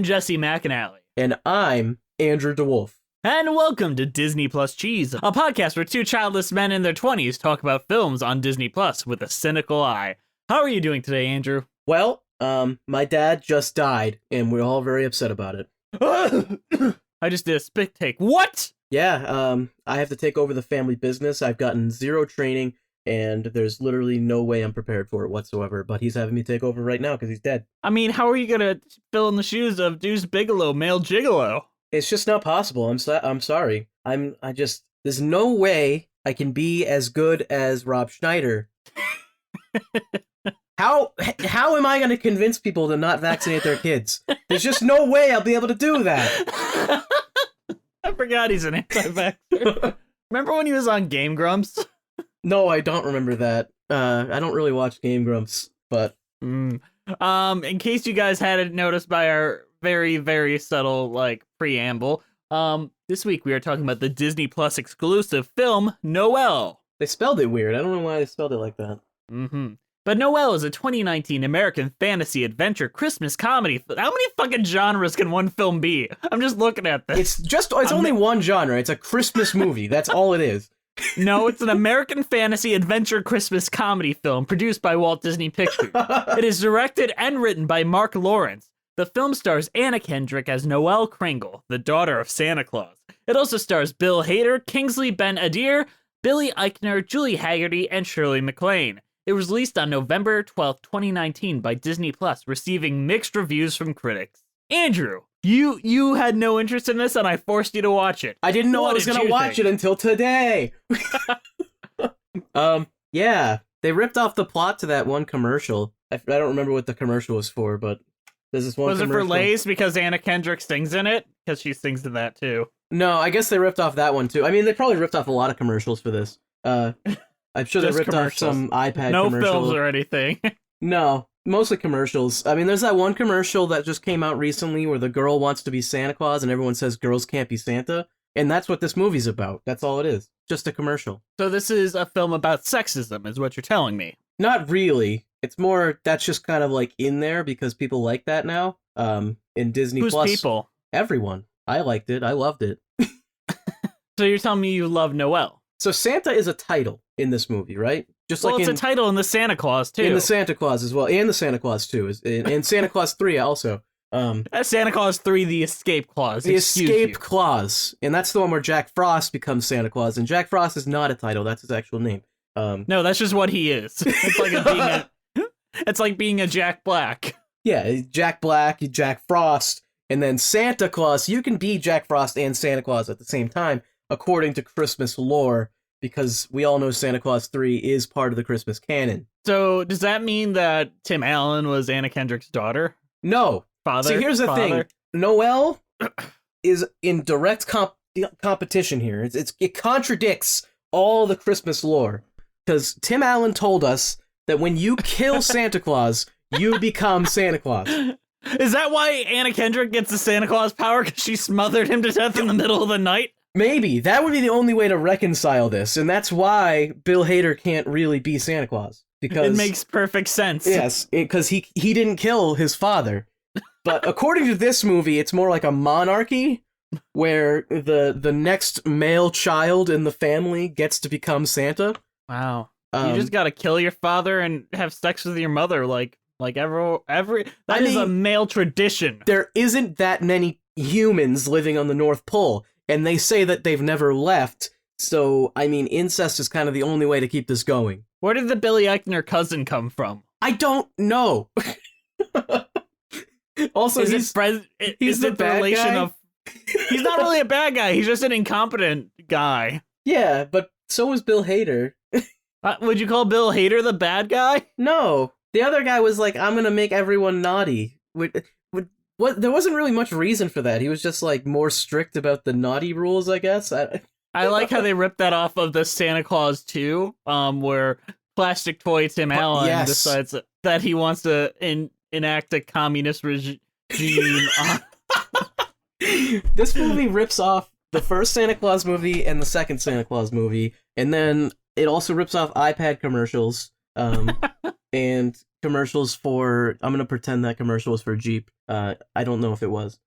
Jesse McAnally. And I'm Andrew DeWolf. And welcome to Disney Plus Cheese, a podcast where two childless men in their 20s talk about films on Disney Plus with a cynical eye. How are you doing today, Andrew? Well, my dad just died, and we're all very upset about it. I just did a spit take. What? Yeah, I have to take over the family business. I've gotten zero training, and there's literally no way I'm prepared for it whatsoever, but he's having me take over right now because he's dead. I mean, how are you gonna fill in the shoes of Deuce Bigelow, male gigolo? It's just not possible. I'm sorry. There's no way I can be as good as Rob Schneider. How am I going to convince people to not vaccinate their kids? There's just no way I'll be able to do that. I forgot he's an anti-vaxxer. Remember when he was on Game Grumps? No, I don't remember that. I don't really watch Game Grumps, but... In case you guys hadn't noticed by our very, very subtle, preamble, this week we are talking about the Disney Plus exclusive film, Noelle. They spelled it weird. I don't know why they spelled it like that. But Noelle is a 2019 American fantasy adventure Christmas comedy. How many fucking genres can one film be? I'm just looking at this. It's only one genre. It's a Christmas movie. That's all it is. No, it's an American fantasy adventure Christmas comedy film produced by Walt Disney Pictures. It is directed and written by Mark Lawrence. The film stars Anna Kendrick as Noelle Kringle, the daughter of Santa Claus. It also stars Bill Hader, Kingsley Ben-Adir, Billy Eichner, Julie Haggerty, and Shirley MacLaine. It was released on November 12th, 2019 by Disney Plus, receiving mixed reviews from critics. Andrew, you had no interest in this, and I forced you to watch it. I didn't know I was going to watch it until today. Yeah, they ripped off the plot to that one commercial. I don't remember what the commercial was for, but there's this one Was commercial. it for Lay's because Anna Kendrick sings in it? Because she sings in that too. No, I guess they ripped off that one too. I mean, they probably ripped off a lot of commercials for this. I'm sure they ripped off some iPad no commercial. films or anything. No, mostly commercials. I mean, there's that one commercial that just came out recently where the girl wants to be Santa Claus and everyone says girls can't be Santa. And that's what this movie's about. That's all it is. Just a commercial. So this is a film about sexism, is what you're telling me. Not really. It's more, that's just kind of in there because people like that now. In Disney Who's Plus. people? Everyone. I liked it. I loved it. So you're telling me you love Noelle? So Santa is a title in this movie, right? Just it's a title in the Santa Claus too. In the Santa Claus as well, and the Santa Claus 2, and Santa Claus 3 also. Santa Claus 3, the Escape Clause. The Escape Clause, and that's the one where Jack Frost becomes Santa Claus, and Jack Frost is not a title; that's his actual name. No, that's just what he is. It's like being a Jack Black. Yeah, Jack Black, Jack Frost, and then Santa Claus. You can be Jack Frost and Santa Claus at the same time, according to Christmas lore, because we all know Santa Claus 3 is part of the Christmas canon. So does that mean that Tim Allen was Anna Kendrick's daughter? No. Father? See, here's the thing. Noelle is in direct competition here. It contradicts all the Christmas lore. Because Tim Allen told us that when you kill Santa Claus, you become Santa Claus. Is that why Anna Kendrick gets the Santa Claus power? Because she smothered him to death in the middle of the night? Maybe. That would be the only way to reconcile this. And that's why Bill Hader can't really be Santa Claus. Because it makes perfect sense. Yes, because he didn't kill his father. But according to this movie, it's more like a monarchy where the next male child in the family gets to become Santa. Wow. You just gotta kill your father and have sex with your mother like every that is a male tradition. There isn't that many humans living on the North Pole, and they say that they've never left. So, I mean, incest is kind of the only way to keep this going. Where did the Billy Eichner cousin come from? I don't know. Also, he's the bad guy. He's not really a bad guy. He's just an incompetent guy. Yeah, but so was Bill Hader. Would you call Bill Hader the bad guy? No. The other guy was like, I'm gonna make everyone naughty. What? There wasn't really much reason for that. He was just more strict about the naughty rules, I guess. I like how they ripped that off of the Santa Claus 2, where plastic toy Tim Allen decides that he wants to enact a communist regime. This movie rips off the first Santa Claus movie and the second Santa Claus movie, and then it also rips off iPad commercials, and commercials for. I'm gonna pretend that commercial was for Jeep. I don't know if it was.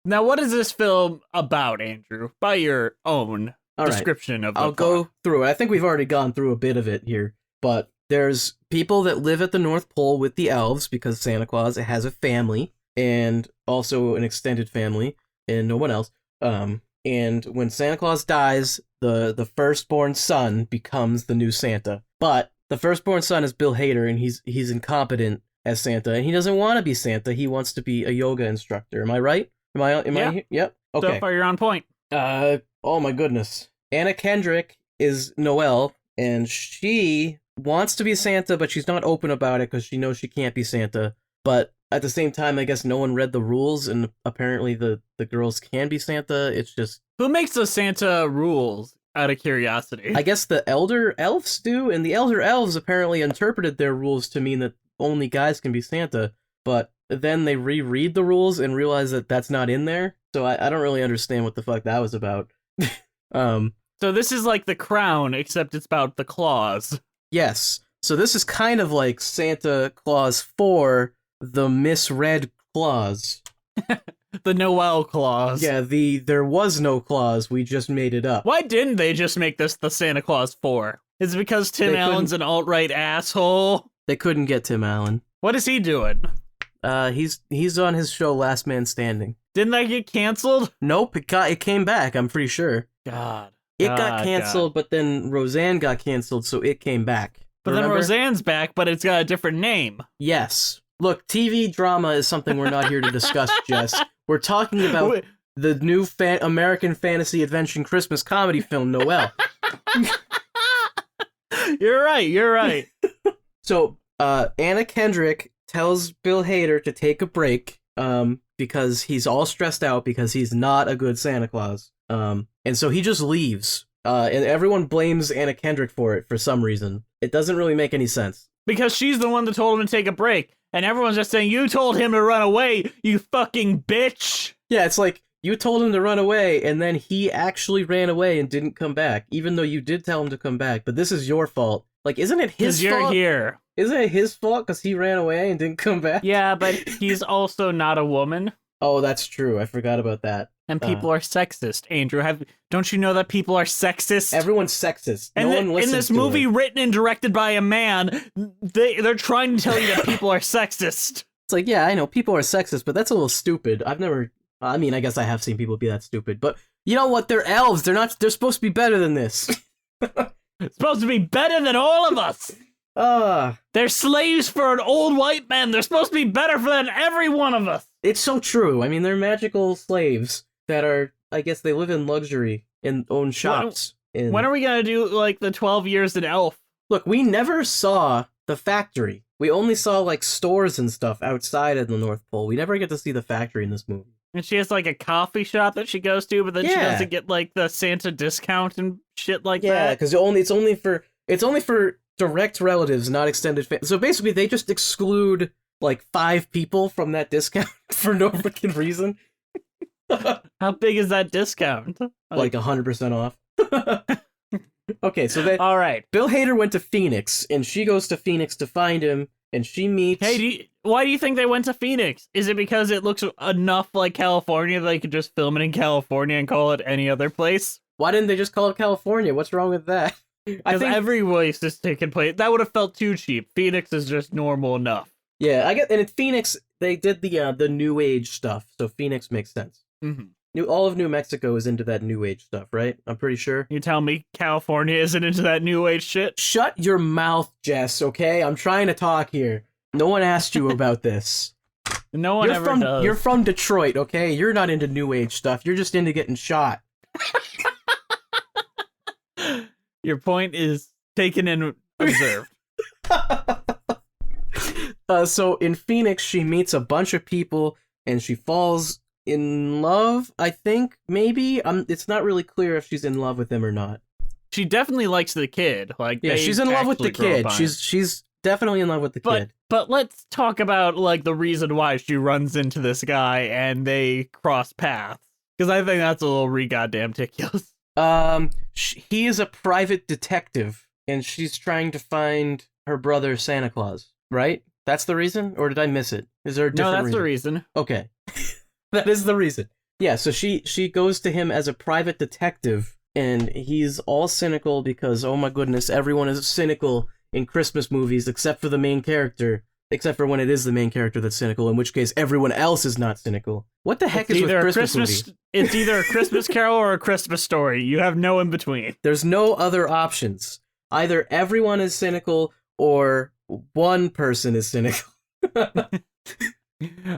Now, what is this film about, Andrew? By your own description of the I'll go through it. I think we've already gone through a bit of it here, but there's people that live at the North Pole with the elves because Santa Claus has a family and also an extended family and no one else. And when Santa Claus dies, the firstborn son becomes the new Santa. But the firstborn son is Bill Hader, and he's incompetent as Santa, and he doesn't want to be Santa. He wants to be a yoga instructor. Am I right? Am I? Yep. Okay. So far, you're on point. Oh my goodness. Anna Kendrick is Noelle, and she wants to be Santa, but she's not open about it because she knows she can't be Santa. But at the same time, I guess no one read the rules, and apparently the girls can be Santa. It's just... Who makes the Santa rules, out of curiosity? I guess the elder elves do, and the elder elves apparently interpreted their rules to mean that only guys can be Santa, but then they reread the rules and realize that that's not in there. So I don't really understand what the fuck that was about. So this is like The Crown, except it's about the claws. Yes. So this is kind of like Santa Claus 4, the misread clause. The Noelle clause. Yeah, there was no clause, we just made it up. Why didn't they just make this the Santa Claus 4? Is it because Tim Allen's an alt-right asshole? They couldn't get Tim Allen. What is he doing? He's on his show Last Man Standing. Didn't that get canceled? Nope, it came back, I'm pretty sure. It got canceled, but then Roseanne got canceled, so it came back. But then Roseanne's back, but it's got a different name. Yes. Look, TV drama is something we're not here to discuss, Jess. We're talking about the new American fantasy adventure Christmas comedy film, Noelle. You're right. So, Anna Kendrick tells Bill Hader to take a break, because he's all stressed out because he's not a good Santa Claus. And so he just leaves. And everyone blames Anna Kendrick for it for some reason. It doesn't really make any sense. Because she's the one that told him to take a break. And everyone's just saying, you told him to run away, you fucking bitch. Yeah, it's like, you told him to run away, and then he actually ran away and didn't come back, even though you did tell him to come back. But this is your fault. Like, isn't it his fault? 'Cause you're here. Isn't it his fault because he ran away and didn't come back? Yeah, but he's also not a woman. Oh, that's true. I forgot about that. And people are sexist, Andrew. Don't you know that people are sexist? Everyone's sexist. And no one listens in this to movie it. written and directed by a man, they're trying to tell you that people are sexist. It's like, yeah, I know people are sexist, but that's a little stupid. I guess I have seen people be that stupid, but you know what? They're elves. They're supposed to be better than this. It's supposed to be better than all of us. They're slaves for an old white man. They're supposed to be better than every one of us. It's so true. I mean, they're magical slaves that are, I guess they live in luxury and own shops. When are we going to do, like, the 12 years in Elf? Look, we never saw the factory. We only saw, like, stores and stuff outside of the North Pole. We never get to see the factory in this movie. And she has, like, a coffee shop that she goes to, but then she doesn't get, like, the Santa discount and shit like that. Yeah, because it's only for direct relatives, not extended family. So basically, they just exclude, like, 5 people from that discount for no freaking reason. How big is that discount? Like 100% off. Okay, so then... All right. Bill Hader went to Phoenix, and she goes to Phoenix to find him, and she meets... Hey, why do you think they went to Phoenix? Is it because it looks enough like California that they could just film it in California and call it any other place? Why didn't they just call it California? What's wrong with that? Because every place is taking place. That would have felt too cheap. Phoenix is just normal enough. Yeah, and in Phoenix, they did the New Age stuff, so Phoenix makes sense. Mm-hmm. All of New Mexico is into that New Age stuff, right? I'm pretty sure. You tell me California isn't into that New Age shit? Shut your mouth, Jess, okay? I'm trying to talk here. No one asked you about this. No one ever does. You're from Detroit, okay? You're not into New Age stuff. You're just into getting shot. Your point is taken and observed. So in Phoenix, she meets a bunch of people, and she falls in love, I think, maybe? It's not really clear if she's in love with him or not. She definitely likes the kid. Like, yeah, she's in love with the kid. She's definitely in love with the kid. But let's talk about, like, the reason why she runs into this guy and they cross paths. Because I think that's a little goddamn ridiculous. He is a private detective, and she's trying to find her brother Santa Claus, right? That's the reason? Or did I miss it? Is there a different No, that's the reason. Okay. That is the reason. Yeah, so she goes to him as a private detective, and he's all cynical because, oh my goodness, everyone is cynical in Christmas movies except for the main character. Except for when it is the main character that's cynical, in which case everyone else is not cynical. What the heck is with Christmas movie? It's either a Christmas Carol or a Christmas Story. You have no in between. There's no other options. Either everyone is cynical or one person is cynical.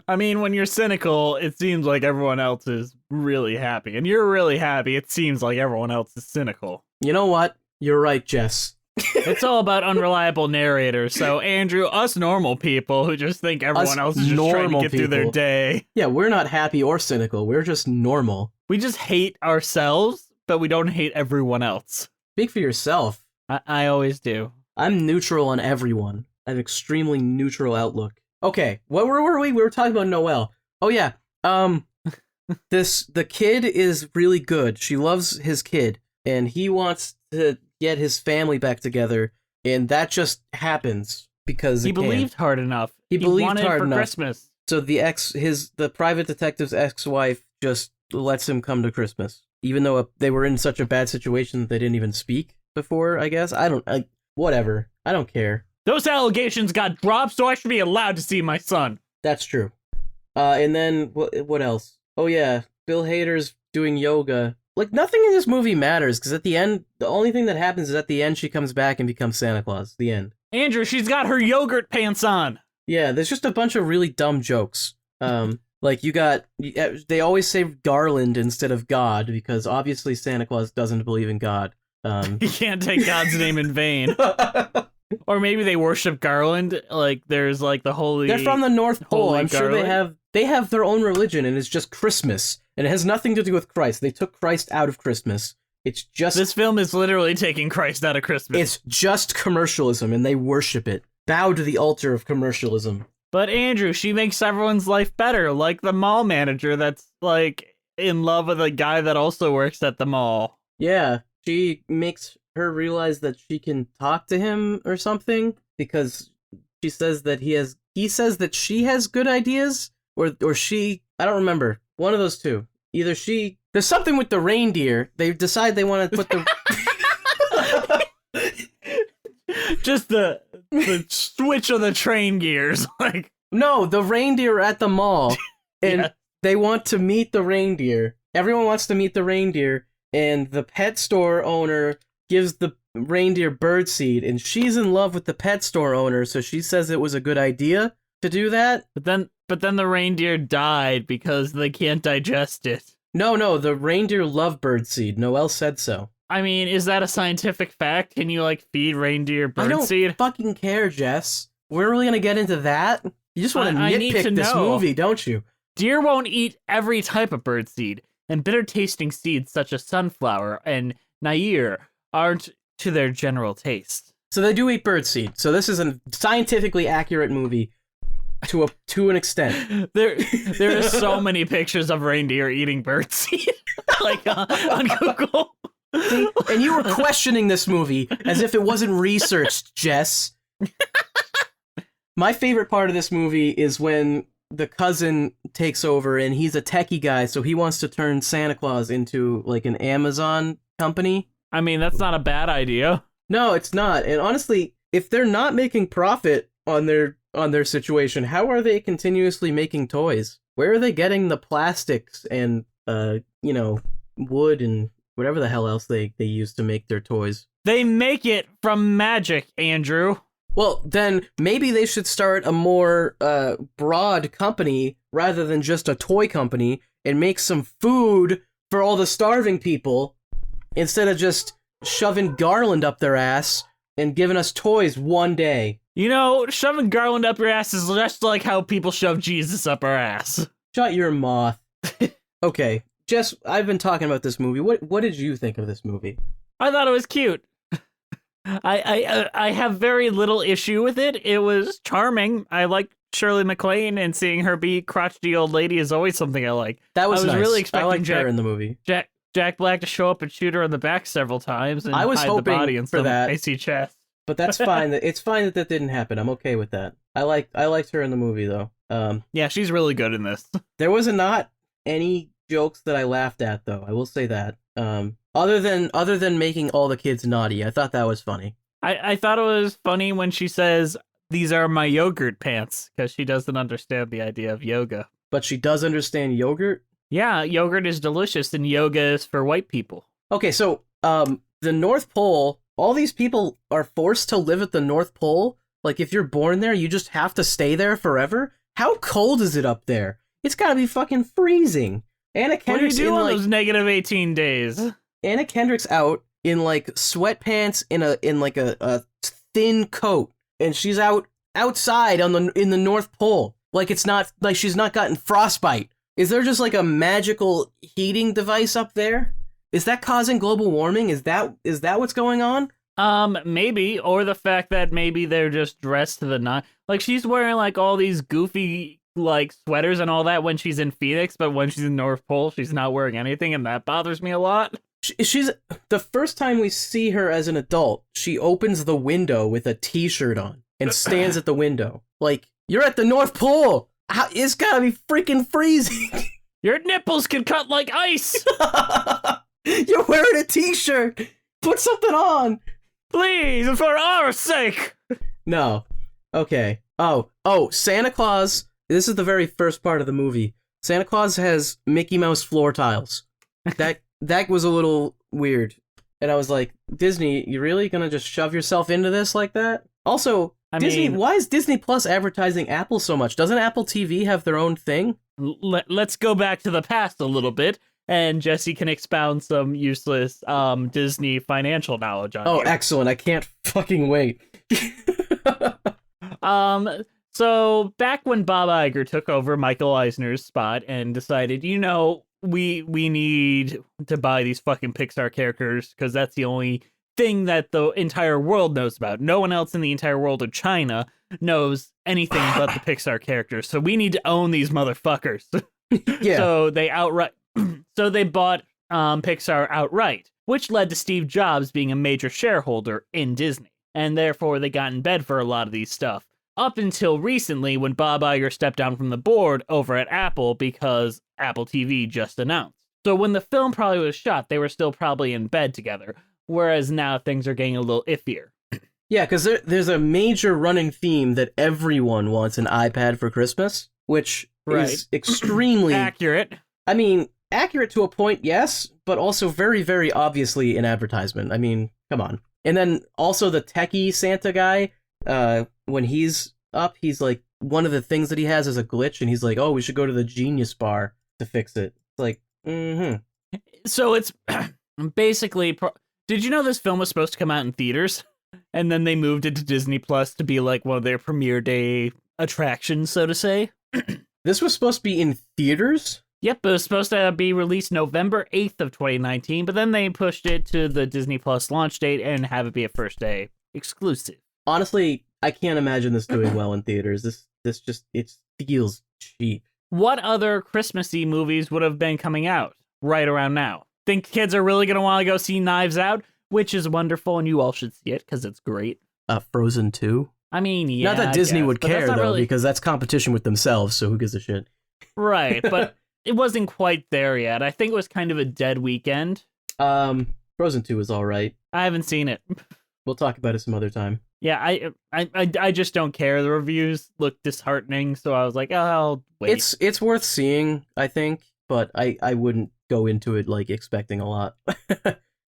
I mean, when you're cynical, it seems like everyone else is really happy. And you're really happy, it seems like everyone else is cynical. You know what? You're right, Jess. It's all about unreliable narrators. So, Andrew, us normal people who just think everyone else is just trying to get through their day. Yeah, we're not happy or cynical. We're just normal. We just hate ourselves, but we don't hate everyone else. Speak for yourself. I always do. I'm neutral on everyone. I have extremely neutral outlook. Okay, what were we? We were talking about Noelle. Oh yeah. The kid is really good. She loves his kid, and he wants to get his family back together, and that just happens because he believed hard enough. He believed wanted hard for enough. Christmas. So the private detective's ex-wife just lets him come to Christmas, even though they were in such a bad situation that they didn't even speak before. I guess whatever. I don't care. Those allegations got dropped, so I should be allowed to see my son. That's true. And then what else? Oh yeah, Bill Hader's doing yoga. Like, nothing in this movie matters, because at the end, the only thing that happens is at the end she comes back and becomes Santa Claus. The end. Andrew, she's got her yogurt pants on. Yeah, there's just a bunch of really dumb jokes. Like, they always say Garland instead of God, because obviously Santa Claus doesn't believe in God. He can't take God's name in vain. Or maybe they worship Garland, like there's like the holy... They're from the North Pole. I'm sure Garland. they have their own religion, and it's just Christmas. And it has nothing to do with Christ. They took Christ out of Christmas. It's just... This film is literally taking Christ out of Christmas. It's just commercialism, and they worship it. Bow to the altar of commercialism. But Andrew, she makes everyone's life better, like the mall manager that's, like, in love with a guy that also works at the mall. Yeah, she makes her realize that she can talk to him or something, because she says that he says that she has good ideas, or she... I don't remember. One of those two. Either she... There's something with the reindeer. They decide they want to put the... Just the switch of the train gears. Like, no, the reindeer are at the mall. And yeah. They want to meet the reindeer. Everyone wants to meet the reindeer. And the pet store owner gives the reindeer birdseed. And she's in love with the pet store owner. So she says it was a good idea to do that. But then the reindeer died because they can't digest it. No, the reindeer love birdseed. Noelle said so. I mean, is that a scientific fact? Can you, like, feed reindeer birdseed? I don't fucking care, Jess. We're really gonna get into that? You just want to nitpick this movie, don't you? Deer won't eat every type of birdseed, and bitter-tasting seeds such as sunflower and nair aren't to their general taste. So they do eat birdseed. So this is a scientifically accurate movie to an extent. There are so many pictures of reindeer eating birdseed, like on Google. See? And you were questioning this movie as if it wasn't researched, Jess. My favorite part of this movie is when the cousin takes over, and he's a techie guy, so he wants to turn Santa Claus into, like, an Amazon company. I mean, that's not a bad idea. No, it's not. And honestly, if they're not making profit on their situation, how are they continuously making toys? Where are they getting the plastics and wood and whatever the hell else they use to make their toys? They make it from magic, Andrew. Well, then maybe they should start a more broad company rather than just a toy company, and make some food for all the starving people instead of just shoving Garland up their ass and giving us toys one day. You know, shoving Garland up your ass is just like how people shove Jesus up our ass. Shut your mouth. Okay, Jess, I've been talking about this movie. What did you think of this movie? I thought it was cute. I have very little issue with it. It was charming. I like Shirley MacLaine, and seeing her be crotchety old lady is always something I like. That was I was nice. really expecting her in the movie. Jack Black to show up and shoot her in the back several times and I was hide hoping the body in for some that. icy chest. But that's fine. It's fine that that didn't happen. I'm okay with that. I liked her in the movie though. Yeah, she's really good in this. There was not any jokes that I laughed at though. I will say that. Other than making all the kids naughty, I thought that was funny. I thought it was funny when she says, "These are my yogurt pants," because she doesn't understand the idea of yoga. But she does understand yogurt. Yeah, yogurt is delicious, and yoga is for white people. Okay, so the North Pole. All these people are forced to live at the North Pole. Like, if you're born there, you just have to stay there forever? How cold is it up there? It's gotta be fucking freezing. Anna Kendrick's what do you do in, on like, those negative 18 days? Anna Kendrick's out in, like, sweatpants in a thin coat. And she's outside in the North Pole. Like, it's not, like, she's not gotten frostbite. Is there just, like, a magical heating device up there? Is that causing global warming? Is that what's going on? Maybe, or the fact that maybe they're just dressed to the nine. Like, she's wearing, like, all these goofy, like, sweaters and all that when she's in Phoenix, but when she's in North Pole, she's not wearing anything, and that bothers me a lot. She's the first time we see her as an adult, she opens the window with a t-shirt on and stands at the window. Like, you're at the North Pole! It's gotta be freaking freezing! Your nipples can cut like ice! You're wearing a t-shirt! Put something on! Please, for our sake! No. Okay. Oh, Santa Claus. This is the very first part of the movie. Santa Claus has Mickey Mouse floor tiles. That was a little weird. And I was like, Disney, you really gonna just shove yourself into this like that? Also, why is Disney Plus advertising Apple so much? Doesn't Apple TV have their own thing? Let's go back to the past a little bit. And Jesse can expound some useless Disney financial knowledge on you. Oh, excellent. I can't fucking wait. So back when Bob Iger took over Michael Eisner's spot and decided, we need to buy these fucking Pixar characters because that's the only thing that the entire world knows about. No one else in the entire world of China knows anything but the Pixar characters. So we need to own these motherfuckers. Yeah. So they bought Pixar outright, which led to Steve Jobs being a major shareholder in Disney. And therefore, they got in bed for a lot of these stuff. Up until recently, when Bob Iger stepped down from the board over at Apple because Apple TV just announced. So when the film probably was shot, they were still probably in bed together. Whereas now things are getting a little iffier. Yeah, because there's a major running theme that everyone wants an iPad for Christmas, which is extremely... accurate. I mean... accurate to a point, yes, but also very, very obviously an advertisement. I mean, come on. And then also the techie Santa guy, when he's up, he's like, one of the things that he has is a glitch, and he's like, oh, we should go to the Genius Bar to fix it. It's like, So it's basically... Did you know this film was supposed to come out in theaters? And then they moved it to Disney Plus to be like one of their premiere day attractions, so to say? This was supposed to be in theaters? Yep, it was supposed to be released November 8th of 2019, but then they pushed it to the Disney Plus launch date and have it be a first day exclusive. Honestly, I can't imagine this doing well in theaters. This just, it feels cheap. What other Christmassy movies would have been coming out right around now? Think kids are really going to want to go see Knives Out, which is wonderful, and you all should see it because it's great. Frozen 2? I mean, yeah. Not that Disney would care, though, really... because that's competition with themselves, so who gives a shit? Right, but it wasn't quite there yet. I think it was kind of a dead weekend. Frozen 2 is all right. I haven't seen it. We'll talk about it some other time. Yeah, I just don't care. The reviews look disheartening, so I was like, oh, I'll wait. It's worth seeing, I think, but I wouldn't go into it like expecting a lot.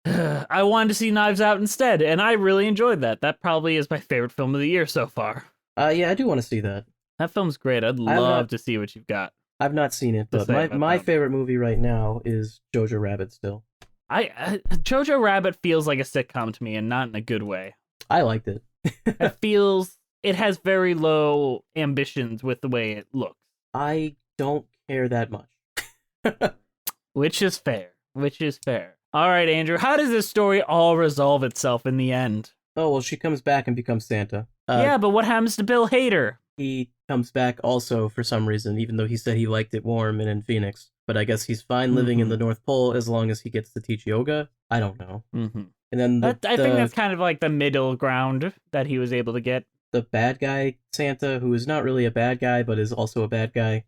I wanted to see Knives Out instead, and I really enjoyed that. That probably is my favorite film of the year so far. Yeah, I do want to see that. That film's great. I'd love to see what you've got. I've not seen it, but my favorite movie right now is Jojo Rabbit still. Jojo Rabbit feels like a sitcom to me, and not in a good way. I liked it. It has very low ambitions with the way it looks. I don't care that much. Which is fair. All right, Andrew, how does this story all resolve itself in the end? Oh, well, she comes back and becomes Santa. Yeah, but what happens to Bill Hader? He comes back also for some reason, even though he said he liked it warm and in Phoenix. But I guess he's fine living in the North Pole as long as he gets to teach yoga. I don't know. Mm-hmm. And then I think that's kind of like the middle ground that he was able to get. The bad guy Santa, who is not really a bad guy but is also a bad guy,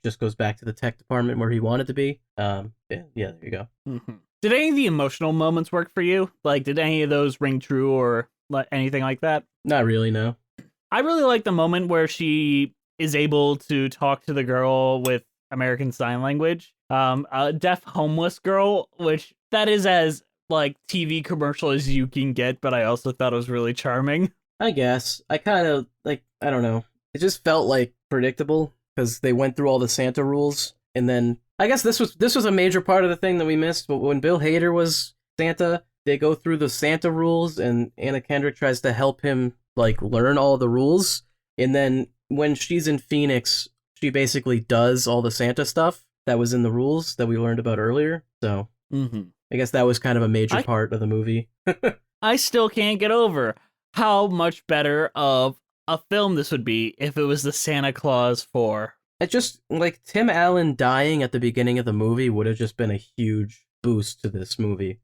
just goes back to the tech department where he wanted to be. Yeah, there you go. Mm-hmm. Did any of the emotional moments work for you? Like, did any of those ring true or anything like that? Not really, no. I really like the moment where she is able to talk to the girl with American Sign Language. A deaf homeless girl, which that is as like TV commercial as you can get, but I also thought it was really charming. I guess. I kind of, like, I don't know. It just felt like predictable because they went through all the Santa rules. And then, I guess this was a major part of the thing that we missed, but when Bill Hader was Santa, they go through the Santa rules and Anna Kendrick tries to help him, like, learn all the rules. And then when she's in Phoenix, she basically does all the Santa stuff that was in the rules that we learned about earlier. So, I guess that was kind of a major part of the movie. I still can't get over how much better of a film this would be if it was the Santa Claus 4. It just, like, Tim Allen dying at the beginning of the movie would have just been a huge boost to this movie.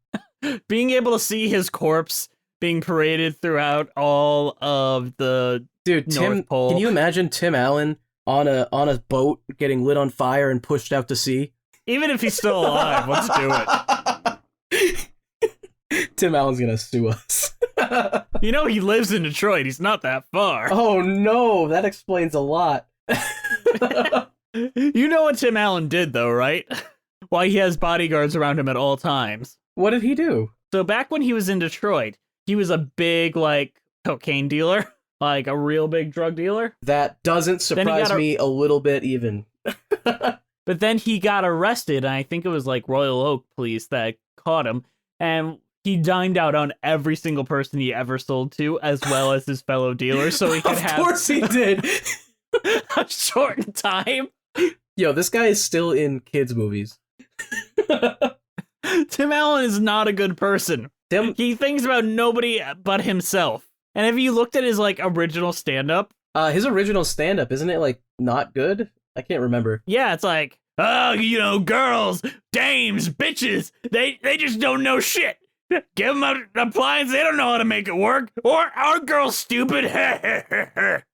Being able to see his corpse being paraded throughout all of the North Pole. Can you imagine Tim Allen on a boat getting lit on fire and pushed out to sea? Even if he's still alive, let's do it. Tim Allen's gonna sue us. You know he lives in Detroit. He's not that far. Oh no, that explains a lot. You know what Tim Allen did, though, right? Why he has bodyguards around him at all times. What did he do? So back when he was in Detroit, he was a big, like, cocaine dealer. Like, a real big drug dealer. That doesn't surprise me a little bit, even. But then he got arrested, and I think it was, like, Royal Oak police that caught him. And he dined out on every single person he ever sold to, as well as his fellow dealers, so he could have... Of course he did! A short time. Yo, this guy is still in kids' movies. Tim Allen is not a good person. He thinks about nobody but himself. And have you looked at his, like, original stand-up? His original stand-up, isn't it, like, not good? I can't remember. Yeah, it's like, oh, you know, girls, dames, bitches, they just don't know shit. Give them an appliance, they don't know how to make it work. Or our girl's stupid.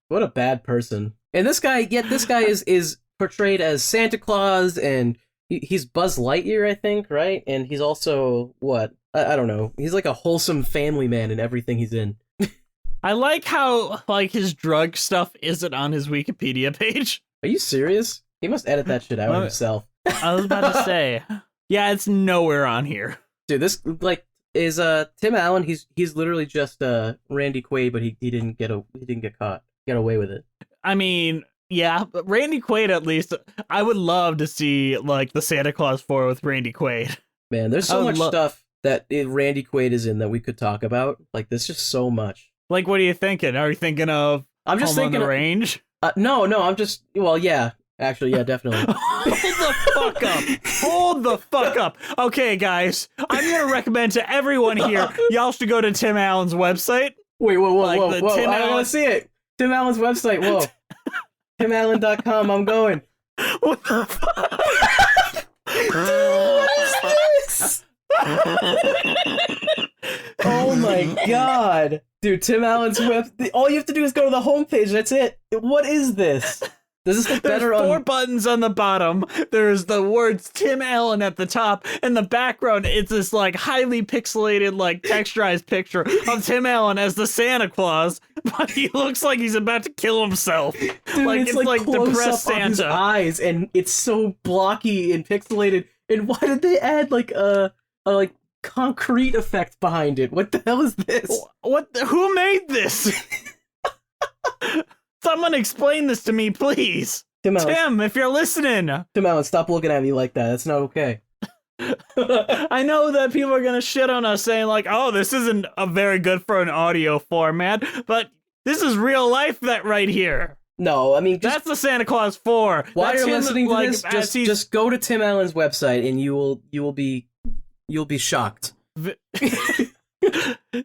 What a bad person. And this guy is portrayed as Santa Claus, and he's Buzz Lightyear, I think, right? And he's also, what? I don't know. He's like a wholesome family man in everything he's in. I like how, like, his drug stuff isn't on his Wikipedia page. Are you serious? He must edit that shit out himself. I was about to say. Yeah, it's nowhere on here. Dude, this, like, is Tim Allen, he's literally just Randy Quaid, but he didn't get caught. He got away with it. I mean, yeah, but Randy Quaid, at least, I would love to see, like, the Santa Claus 4 with Randy Quaid. Man, there's so much stuff that Randy Quaid is in that we could talk about. Like, there's just so much. Like, what are you thinking? Are you thinking of Home on the Range? No, I'm just, well, yeah. Actually, yeah, definitely. Hold the fuck up. Okay, guys, I'm going to recommend to everyone here, y'all should go to Tim Allen's website. Wait, whoa. I want to see it. Tim Allen's website, whoa. TimAllen.com, I'm going. What the fuck? Dude, what is this? Oh my god. Dude, Tim Allen's all you have to do is go to the homepage, that's it. What is this? Does this look better on... There's 4 buttons on the bottom. There's the words Tim Allen at the top. In the background, it's this, like, highly pixelated, like, texturized picture of Tim Allen as the Santa Claus, but he looks like he's about to kill himself. Dude, it's like depressed Santa. His Santa. Eyes, and it's so blocky and pixelated. And why did they add, like, a concrete effect behind it? What the hell is this? Who made this? Someone explain this to me, please. Tim, if you're listening. Tim Allen, stop looking at me like that. That's not okay. I know that people are going to shit on us saying, like, oh, this isn't very good for an audio format, but this is real life right here. No, I mean... that's the Santa Claus 4. While you're listening to this, just go to Tim Allen's website and you'll be shocked. This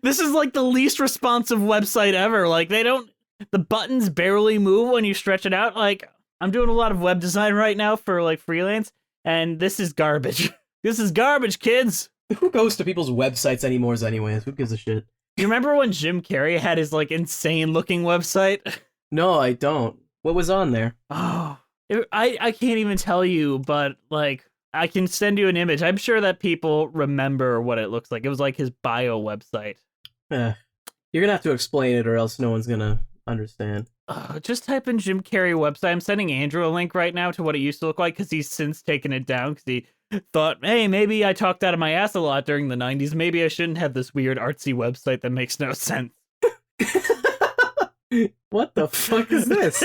is like the least responsive website ever. Like, they don't The buttons barely move when you stretch it out. Like, I'm doing a lot of web design right now for like freelance, and this is garbage. This is garbage, kids. Who goes to people's websites anyways? Who gives a shit? You remember when Jim Carrey had his like insane looking website? No, I don't. What was on there? Oh, I can't even tell you, but like I can send you an image. I'm sure that people remember what it looks like. It was like his bio website. You're gonna have to explain it, or else no one's gonna understand. Just type in Jim Carrey website. I'm sending Andrew a link right now to what it used to look like because he's since taken it down because he thought, hey, maybe I talked out of my ass a lot during the 90s. Maybe I shouldn't have this weird artsy website that makes no sense. What the fuck is this?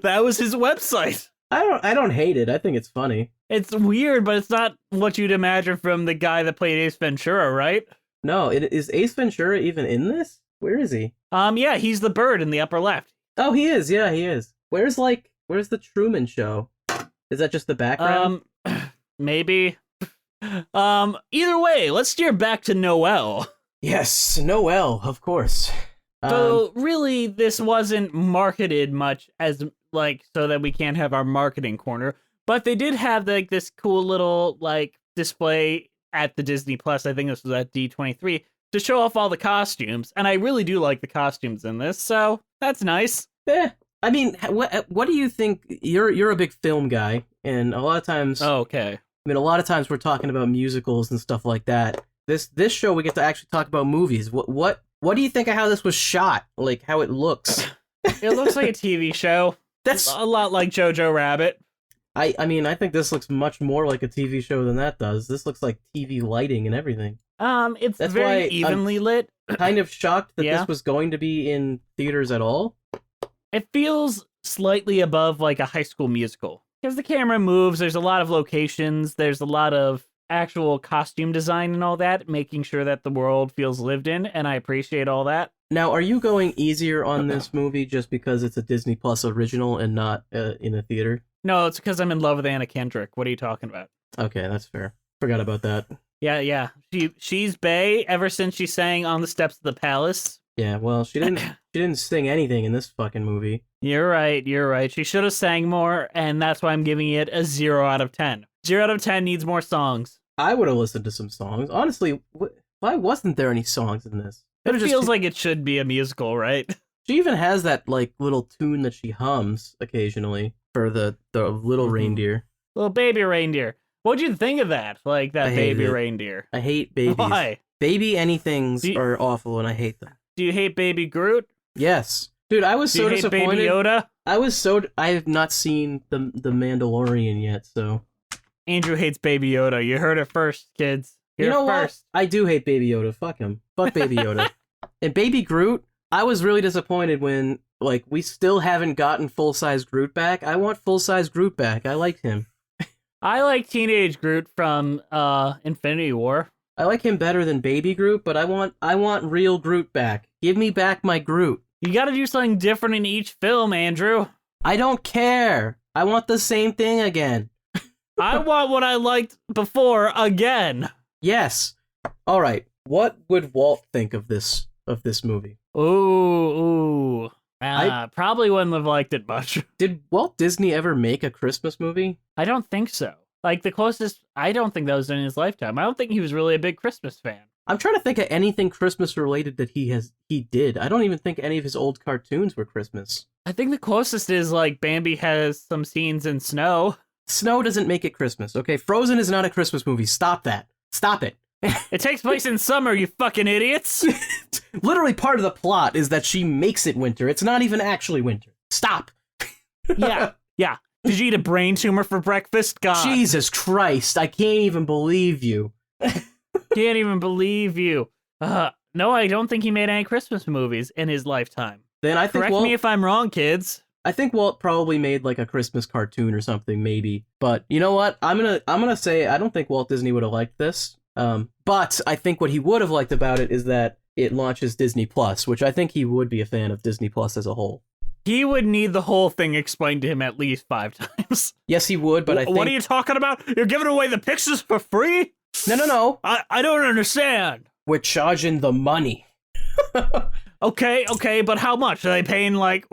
That was his website. I don't hate it. I think it's funny. It's weird, but it's not what you'd imagine from the guy that played Ace Ventura, right? No, is Ace Ventura even in this? Where is he? Yeah, he's the bird in the upper left. Oh, he is. Yeah, he is. Where's the Truman Show? Is that just the background? Maybe. Either way, let's steer back to Noelle. Yes, Noelle, of course. So really, this wasn't marketed much as like so that we can't have our marketing corner, but they did have like this cool little like display at the Disney Plus. I think this was at D23 to show off all the costumes, and I really do like the costumes in this, so that's nice. I mean, what do you think? You're a big film guy, and a lot of times. Oh, okay. I mean, a lot of times we're talking about musicals and stuff like that. This show we get to actually talk about movies. What do you think of how this was shot? Like how it looks? It looks like a TV show. That's a lot like Jojo Rabbit. I mean, I think this looks much more like a TV show than that does. This looks like TV lighting and everything. That's very evenly lit. Kind of shocked that Yeah. this was going to be in theaters at all. It feels slightly above like a High School Musical because the camera moves. There's a lot of locations. There's a lot of actual costume design and all that, making sure that the world feels lived in, and I appreciate all that. Now, are you going easier on this movie just because it's a Disney Plus original and not in a theater? No, it's because I'm in love with Anna Kendrick. What are you talking about? Okay, that's fair. Forgot about that. Yeah. She's bae ever since she sang on the steps of the palace. Yeah, well, she didn't sing anything in this fucking movie. You're right. She should have sang more, and that's why I'm giving it a 0 out of 10. 0 out of 10 needs more songs. I would have listened to some songs. Honestly, why wasn't there any songs in this? It feels like it should be a musical, right? She even has that like little tune that she hums occasionally for the little reindeer. Little baby reindeer. What'd you think of that? Like that baby reindeer? I hate babies. Why? Baby anythings are awful and I hate them. Do you hate Baby Groot? Yes. Dude, I was so disappointed. Baby Yoda? I have not seen the Mandalorian yet, so. Andrew hates Baby Yoda. You heard it first, kids. You know what? I do hate Baby Yoda. Fuck him. Fuck Baby Yoda. And Baby Groot, I was really disappointed when, like, we still haven't gotten full-size Groot back. I want full-size Groot back. I like him. I like Teenage Groot from Infinity War. I like him better than Baby Groot, but I want real Groot back. Give me back my Groot. You gotta do something different in each film, Andrew. I don't care. I want the same thing again. I want what I liked before again. Yes. All right. What would Walt think of this movie? Ooh. Probably wouldn't have liked it much. Did Walt Disney ever make a Christmas movie? I don't think so. Like the closest, I don't think that was in his lifetime. I don't think he was really a big Christmas fan. I'm trying to think of anything Christmas related that he did. I don't even think any of his old cartoons were Christmas. I think the closest is like Bambi has some scenes in snow. Snow doesn't make it Christmas, okay? Frozen is not a Christmas movie. Stop that. Stop it. It takes place in summer, you fucking idiots. Literally part of the plot is that she makes it winter. It's not even actually winter. Stop. Yeah. Did you eat a brain tumor for breakfast? God. Jesus Christ. I can't even believe you. Can't even believe you. No, I don't think he made any Christmas movies in his lifetime. Then I think Correct me if I'm wrong, kids. I think Walt probably made like a Christmas cartoon or something, maybe. But you know what? I'm gonna say I don't think Walt Disney would have liked this. But I think what he would have liked about it is that it launches Disney Plus, which I think he would be a fan of Disney Plus as a whole. He would need the whole thing explained to him at least 5 times. Yes, he would, but I think... What are you talking about? You're giving away the pictures for free? No. I don't understand. We're charging the money. Okay, but how much are they paying? Like,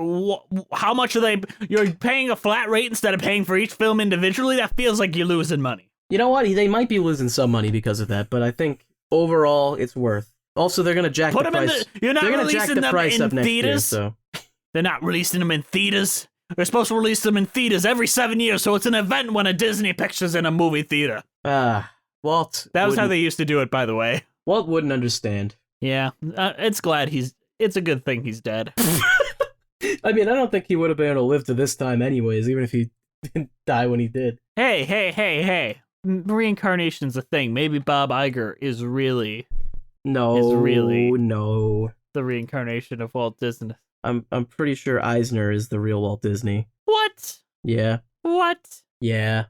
how much are they? You're paying a flat rate instead of paying for each film individually. That feels like you're losing money. You know what? They might be losing some money because of that, but I think overall it's worth. Also, they're gonna jack the price. You're not releasing them in next year, theaters. so They're not releasing them in theaters. They're supposed to release them in theaters every 7 years, so it's an event when a Disney picture's in a movie theater. Walt. That was how they used to do it, by the way. Walt wouldn't understand. Yeah, it's a good thing he's dead. I mean, I don't think he would have been able to live to this time anyways, even if he didn't die when he did. Hey. Reincarnation's a thing. Maybe Bob Iger is really no the reincarnation of Walt Disney. I'm pretty sure Eisner is the real Walt Disney. What? Yeah. What? Yeah.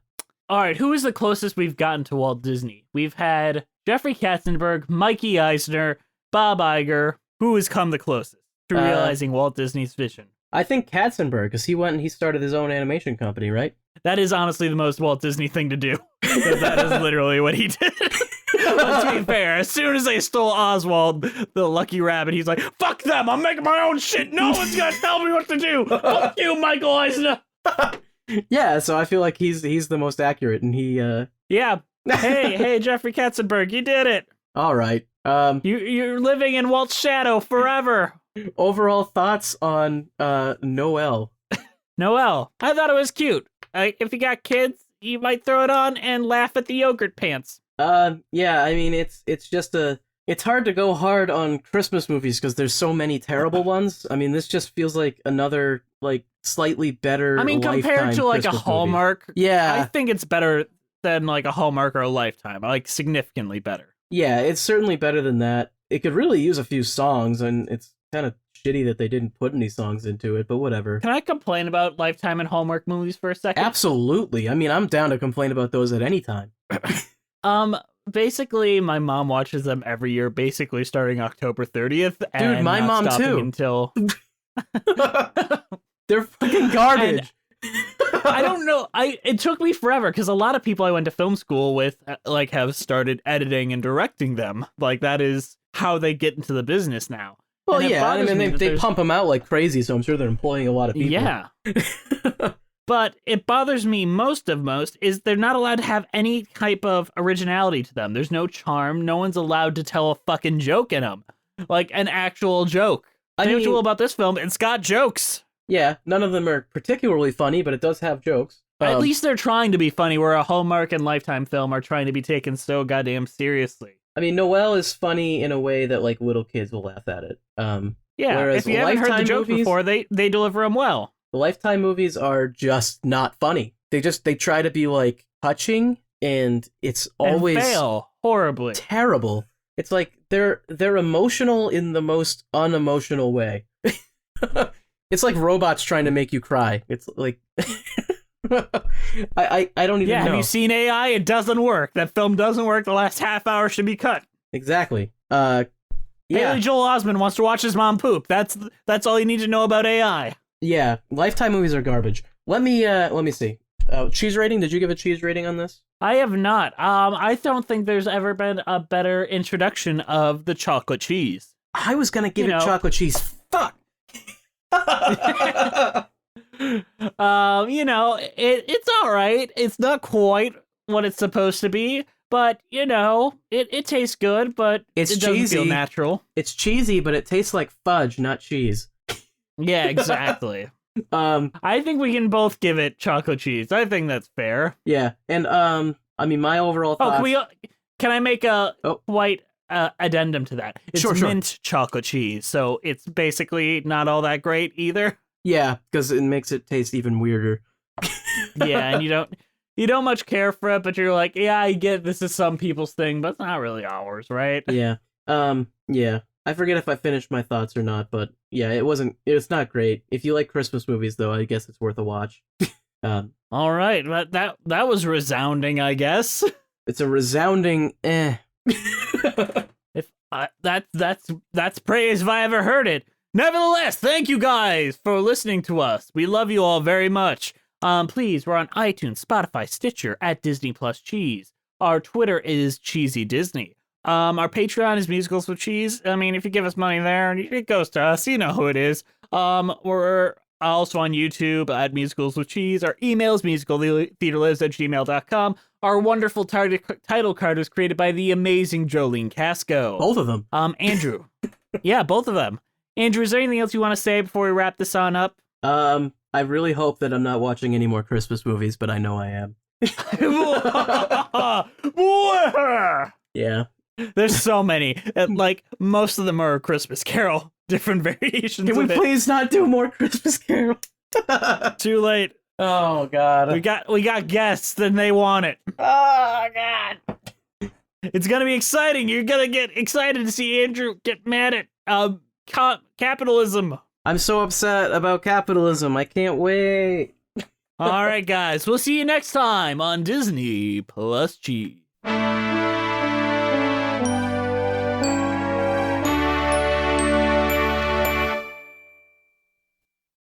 All right, who is the closest we've gotten to Walt Disney? We've had Jeffrey Katzenberg, Mikey Eisner, Bob Iger. Who has come the closest to realizing Walt Disney's vision? I think Katzenberg, because he went and he started his own animation company, right? That is honestly the most Walt Disney thing to do. That is literally what he did. Let's be fair. As soon as they stole Oswald, the lucky rabbit, he's like, fuck them, I'm making my own shit. No one's gonna tell me what to do. Fuck you, Michael Eisner. Yeah, so I feel like he's the most accurate, and he Yeah. Hey, Jeffrey Katzenberg, you did it. All right. You're living in Walt's shadow forever. Overall thoughts on Noelle. Noelle, I thought it was cute. If you got kids, you might throw it on and laugh at the yogurt pants. Yeah, I mean, it's just it's hard to go hard on Christmas movies because there's so many terrible ones. I mean, this just feels like another, like, slightly better compared to, like, Christmas a Hallmark, movie. Yeah. I think it's better than, like, a Hallmark or a Lifetime. Like, significantly better. Yeah, it's certainly better than that. It could really use a few songs, and it's kind of shitty that they didn't put any songs into it, but whatever. Can I complain about Lifetime and Hallmark movies for a second? Absolutely. I mean, I'm down to complain about those at any time. Basically, my mom watches them every year, basically starting October 30th. Dude, my mom too. Until they're fucking garbage. I don't know. It took me forever because a lot of people I went to film school with, like, have started editing and directing them. Like, that is how they get into the business now. Well, yeah, I mean, they pump them out like crazy, so I'm sure they're employing a lot of people. Yeah. But it bothers me most is they're not allowed to have any type of originality to them. There's no charm. No one's allowed to tell a fucking joke in them. Like, an actual joke. I mean, about this film, it's got jokes. Yeah, none of them are particularly funny, but it does have jokes. At least they're trying to be funny, where a Hallmark and Lifetime film are trying to be taken so goddamn seriously. I mean, Noelle is funny in a way that, like, little kids will laugh at it. Yeah, if you haven't heard the jokes before, they deliver them well. The Lifetime movies are just not funny. They try to be, like, touching, and it's always and fail horribly. Terrible. It's like they're emotional in the most unemotional way. It's like robots trying to make you cry. It's like I don't even know. Have you seen AI? It doesn't work. That film doesn't work. The last half hour should be cut. Exactly. Haley Joel Osment wants to watch his mom poop. That's all you need to know about AI. Yeah, Lifetime movies are garbage. Let me see. Cheese rating? Did you give a cheese rating on this? I have not. I don't think there's ever been a better introduction of the chocolate cheese. I was gonna give it chocolate cheese. Fuck. It's all right. It's not quite what it's supposed to be, but it tastes good, but it doesn't feel natural. It's cheesy, but it tastes like fudge, not cheese. Yeah, exactly. I think we can both give it chocolate cheese. I think that's fair. Yeah, and I mean, my overall thoughts... can I make a white addendum to that? It's mint chocolate cheese, so it's basically not all that great either. Yeah, because it makes it taste even weirder. Yeah, and you don't much care for it, but you're like, yeah, I get this is some people's thing, but it's not really ours, right? Yeah. Yeah. I forget if I finished my thoughts or not, but yeah, it's not great. If you like Christmas movies, though, I guess it's worth a watch. All right, but that was resounding, I guess. It's a resounding eh. That's praise if I ever heard it. Nevertheless, thank you guys for listening to us. We love you all very much. Please, we're on iTunes, Spotify, Stitcher, at Disney Plus Cheese. Our Twitter is Cheesy Disney. Our Patreon is Musicals with Cheese. I mean, if you give us money there, it goes to us. You know who it is. We're also on YouTube at Musicals with Cheese. Our email is musicaltheaterlives@gmail.com. Our wonderful title card was created by the amazing Jolene Casco. Both of them. Andrew. Yeah, both of them. Andrew, is there anything else you want to say before we wrap this on up? I really hope that I'm not watching any more Christmas movies, but I know I am. Yeah. There's so many. Like, most of them are a Christmas Carol. Different variations Can we of it. please not do more Christmas Carol? Too late. Oh, God. We got guests, and they want it. Oh, God. It's gonna be exciting. You're gonna get excited to see Andrew get mad at capitalism. I'm so upset about capitalism. I can't wait. All right, guys. We'll see you next time on Disney Plus Cheese.